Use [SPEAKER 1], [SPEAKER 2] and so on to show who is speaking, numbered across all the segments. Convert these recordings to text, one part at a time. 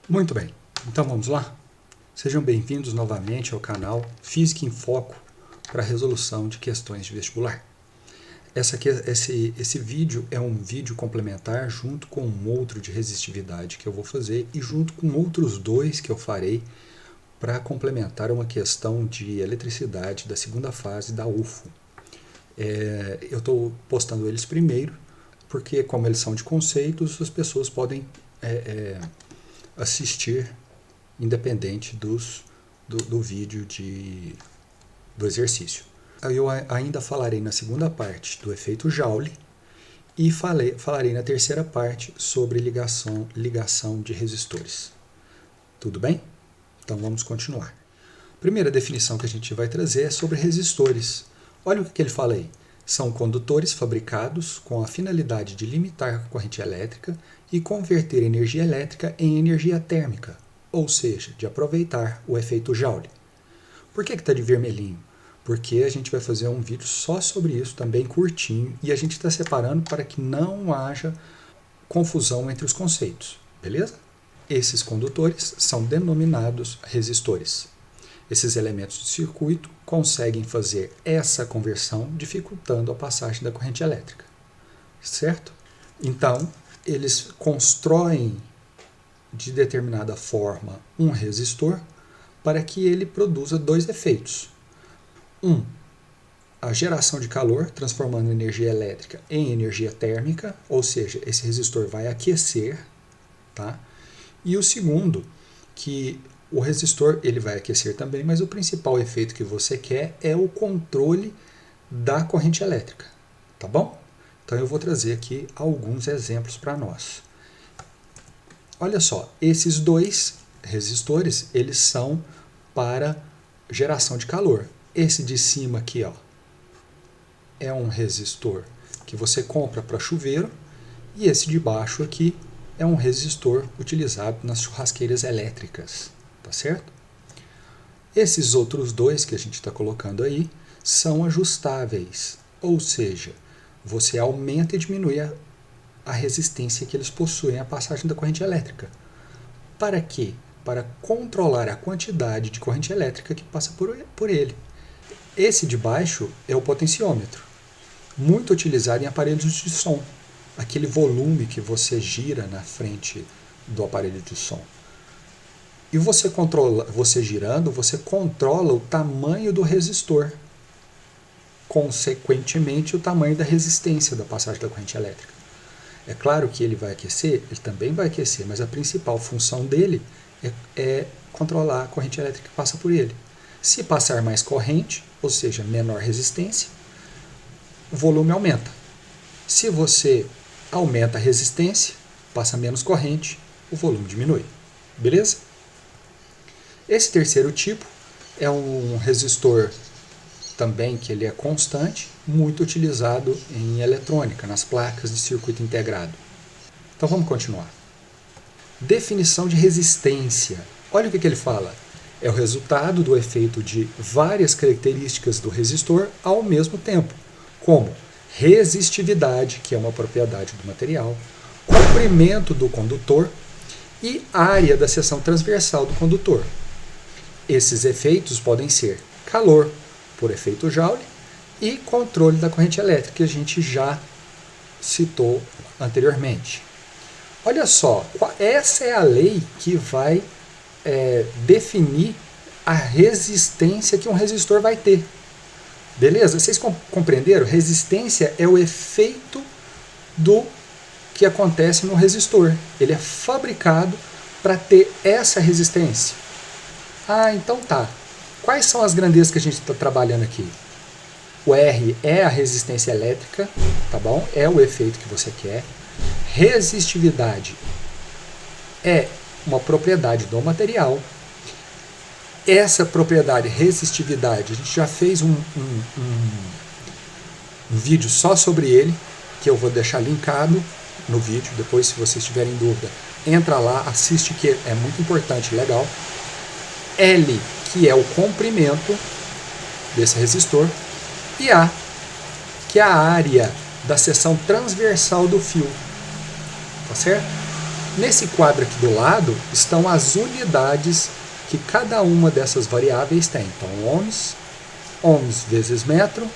[SPEAKER 1] Muito bem, então vamos lá? Sejam bem-vindos novamente ao canal Física em Foco para a resolução de questões de vestibular. Esse vídeo é um vídeo complementar junto com um outro de resistividade que eu vou fazer e junto com outros dois que eu farei para complementar uma questão de eletricidade da segunda fase da UFO. Eu estou postando eles primeiro porque, como eles são de conceitos, as pessoas podem assistir independente do vídeo do exercício. Eu ainda falarei na segunda parte do efeito Joule e falarei na terceira parte sobre ligação de resistores. Tudo bem? Então vamos continuar. A primeira definição que a gente vai trazer é sobre resistores. Olha o que ele fala aí. São condutores fabricados com a finalidade de limitar a corrente elétrica e converter energia elétrica em energia térmica, ou seja, de aproveitar o efeito Joule. Por que está de vermelhinho? Porque a gente vai fazer um vídeo só sobre isso, também curtinho, e a gente está separando para que não haja confusão entre os conceitos, beleza? Esses condutores são denominados resistores. Esses elementos de circuito conseguem fazer essa conversão, dificultando a passagem da corrente elétrica, certo? Então, eles constroem de determinada forma um resistor para que ele produza dois efeitos. A geração de calor, transformando energia elétrica em energia térmica, ou seja, esse resistor vai aquecer, tá? E o segundo, que o resistor ele vai aquecer também, mas o principal efeito que você quer é o controle da corrente elétrica, tá bom? Então eu vou trazer aqui alguns exemplos para nós. Olha só, esses dois resistores, eles são para geração de calor. Esse de cima aqui, ó, é um resistor que você compra para chuveiro, e esse de baixo aqui é um resistor utilizado nas churrasqueiras elétricas, tá certo? Esses outros dois que a gente está colocando aí são ajustáveis, ou seja, você aumenta e diminui a resistência que eles possuem à passagem da corrente elétrica. Para quê? Para controlar a quantidade de corrente elétrica que passa por ele. Esse de baixo é o potenciômetro, muito utilizado em aparelhos de som, aquele volume que você gira na frente do aparelho de som. E você girando, você controla o tamanho do resistor, consequentemente o tamanho da resistência da passagem da corrente elétrica. É claro que ele vai aquecer, ele também vai aquecer, mas a principal função dele é controlar a corrente elétrica que passa por ele. Se passar mais corrente, ou seja, menor resistência, o volume aumenta. Se você aumenta a resistência, passa menos corrente, o volume diminui. Beleza? Esse terceiro tipo é um resistor também que ele é constante, muito utilizado em eletrônica, nas placas de circuito integrado. Então vamos continuar. Definição de resistência. Olha o que ele fala. É o resultado do efeito de várias características do resistor ao mesmo tempo, como resistividade, que é uma propriedade do material, comprimento do condutor e área da seção transversal do condutor. Esses efeitos podem ser calor, por efeito Joule, e controle da corrente elétrica, que a gente já citou anteriormente. Olha só, essa é a lei que vai definir a resistência que um resistor vai ter. Beleza? Vocês compreenderam? Resistência é o efeito do que acontece no resistor. Ele é fabricado para ter essa resistência. Ah, então tá. Quais são as grandezas que a gente está trabalhando aqui? O R é a resistência elétrica, tá bom? É o efeito que você quer. Resistividade é uma propriedade do material. Essa propriedade, resistividade, a gente já fez um vídeo só sobre ele, que eu vou deixar linkado no vídeo. Depois, se vocês tiverem dúvida, entra lá, assiste, que é muito importante, legal. L, que é o comprimento desse resistor, e A, que é a área da seção transversal do fio, tá certo? Nesse quadro aqui do lado estão as unidades que cada uma dessas variáveis tem. Então, ohms, ohms vezes metro,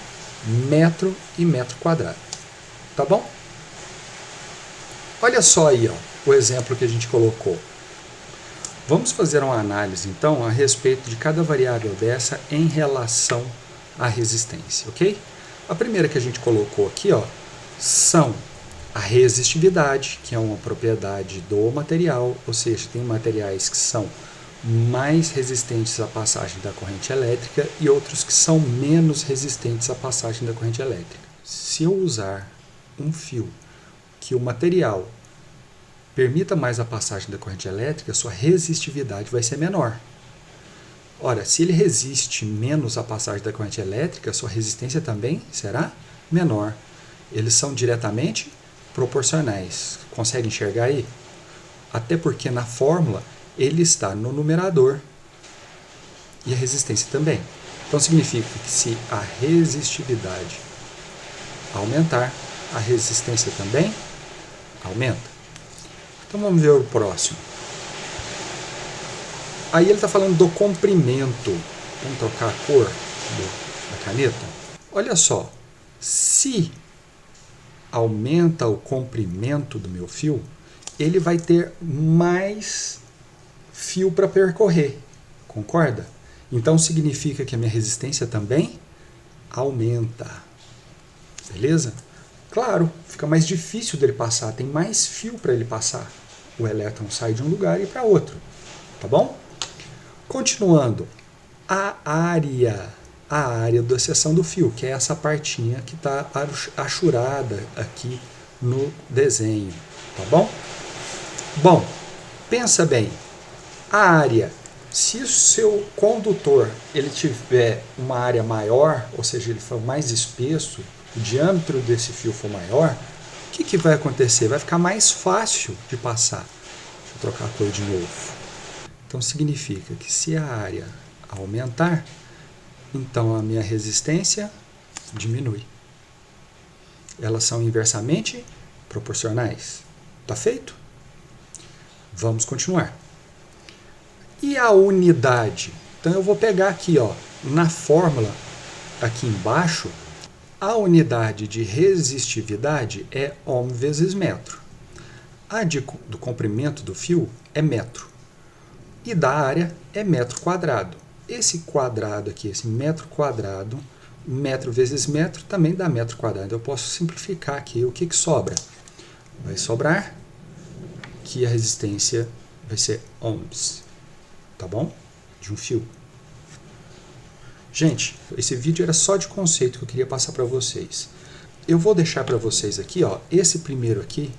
[SPEAKER 1] metro e metro quadrado. Tá bom? Olha só aí, ó, o exemplo que a gente colocou. Vamos fazer uma análise, então, a respeito de cada variável dessa em relação à resistência, ok? A primeira que a gente colocou aqui, ó, são a resistividade, que é uma propriedade do material, ou seja, tem materiais que são mais resistentes à passagem da corrente elétrica e outros que são menos resistentes à passagem da corrente elétrica. Se eu usar um fio que o material permita mais a passagem da corrente elétrica, sua resistividade vai ser menor. Ora, se ele resiste menos à passagem da corrente elétrica, sua resistência também será menor. Eles são diretamente proporcionais. Consegue enxergar aí? Até porque na fórmula ele está no numerador e a resistência também. Então significa que se a resistividade aumentar, a resistência também aumenta. Então vamos ver o próximo. Aí ele está falando do comprimento. Vamos trocar a cor da caneta. Olha só, se aumenta o comprimento do meu fio, ele vai ter mais fio para percorrer. Concorda? Então significa que a minha resistência também aumenta. Beleza? Claro, fica mais difícil dele passar, tem mais fio para ele passar. O elétron sai de um lugar e para outro, tá bom? Continuando, a área da seção do fio, que é essa partinha que está achurada aqui no desenho, tá bom? Bom, pensa bem, a área, se o seu condutor ele tiver uma área maior, ou seja, ele for mais espesso, o diâmetro desse fio for maior, o que vai acontecer? Vai ficar mais fácil de passar. Deixa eu trocar a cor de novo. Então significa que se a área aumentar, então a minha resistência diminui. Elas são inversamente proporcionais. Tá feito? Vamos continuar. E a unidade? Então eu vou pegar aqui, ó, na fórmula, aqui embaixo, a unidade de resistividade é ohm vezes metro. A do comprimento do fio é metro. E da área é metro quadrado. Esse quadrado aqui, esse metro quadrado, metro vezes metro, também dá metro quadrado. Eu posso simplificar aqui. O que sobra? Vai sobrar que a resistência vai ser ohms. Tá bom? De um fio. Gente, esse vídeo era só de conceito que eu queria passar para vocês. Eu vou deixar para vocês aqui, ó, esse primeiro aqui,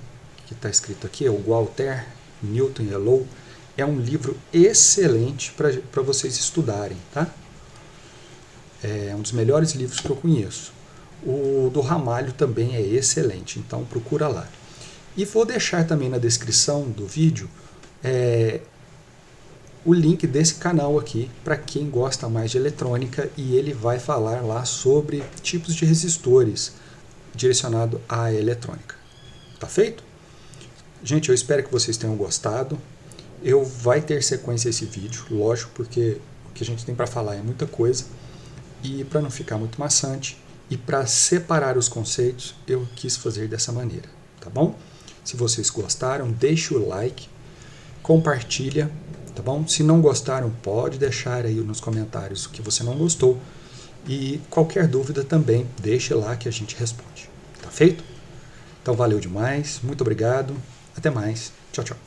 [SPEAKER 1] que está escrito aqui, é o Walter Newton Yellow, é um livro excelente para vocês estudarem, tá? É um dos melhores livros que eu conheço. O do Ramalho também é excelente, então procura lá. E vou deixar também na descrição do vídeo o link desse canal aqui para quem gosta mais de eletrônica, e ele vai falar lá sobre tipos de resistores direcionado à eletrônica. Tá feito? Gente, eu espero que vocês tenham gostado. Vai ter sequência esse vídeo, lógico, porque o que a gente tem para falar é muita coisa, e para não ficar muito maçante e para separar os conceitos, eu quis fazer dessa maneira, tá bom? Se vocês gostaram, deixe o like, compartilha, tá bom? Se não gostaram, pode deixar aí nos comentários o que você não gostou. E qualquer dúvida também, deixe lá que a gente responde. Tá feito? Então valeu demais, muito obrigado, até mais, tchau, tchau.